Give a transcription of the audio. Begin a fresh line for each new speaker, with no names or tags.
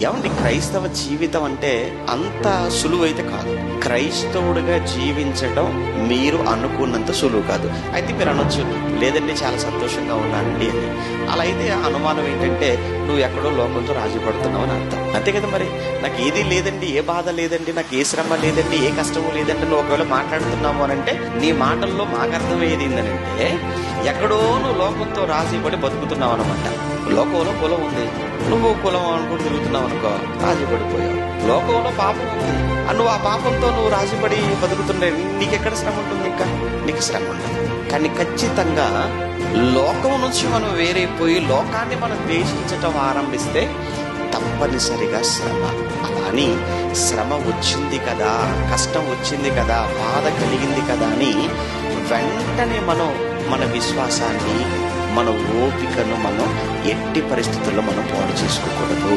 ఏమండి, క్రైస్తవ జీవితం అంటే అంత సులువైతే కాదు. క్రైస్తవుడిగా జీవించడం మీరు అనుకున్నంత సులువు కాదు. అయితే మీరు అనొచ్చు, లేదండి చాలా సంతోషంగా ఉన్నానండి అని. అలా అయితే అనుమానం ఏంటంటే నువ్వు ఎక్కడో లోకంతో రాజీ పడుతున్నావు అని అర్థం. అంతే కదా. మరి నాకు ఏది లేదండి, ఏ బాధ లేదండి, నాకు ఏ శ్రమ లేదండి, ఏ కష్టము లేదండి నువ్వు ఒకవేళ మాట్లాడుతున్నావు అని అంటే నీ మాటల్లో మాకు అర్థమయ్యేది ఏంటంటే ఎక్కడో నువ్వు లోకంతో రాజీ పడి బతుకుతున్నావు అనమాట. లోకంలో కులం ఉంది, నువ్వు కులం అనుకుంటూ తిరుగుతున్నావు అనుకో, రాజీ పడిపోయావు. లోకంలో పాపం ఉంది, నువ్వు ఆ పాపంతో నువ్వు రాజీపడి బతుకుతుండే నీకెక్కడ శ్రమ ఉంటుంది? ఇంకా నీకు శ్రమ ఉంటుంది. కానీ ఖచ్చితంగా లోకం నుంచి మనం వేరైపోయి లోకాన్ని మనం ద్వేషించటం ఆరంభిస్తే తప్పనిసరిగా శ్రమ. అలా అని శ్రమ వచ్చింది కదా, కష్టం వచ్చింది కదా, బాధ కలిగింది కదా అని వెంటనే మనం మన విశ్వాసాన్ని, మన ఓపికను మనం ఎట్టి పరిస్థితుల్లో మనం పాడు చేసుకోకూడదు.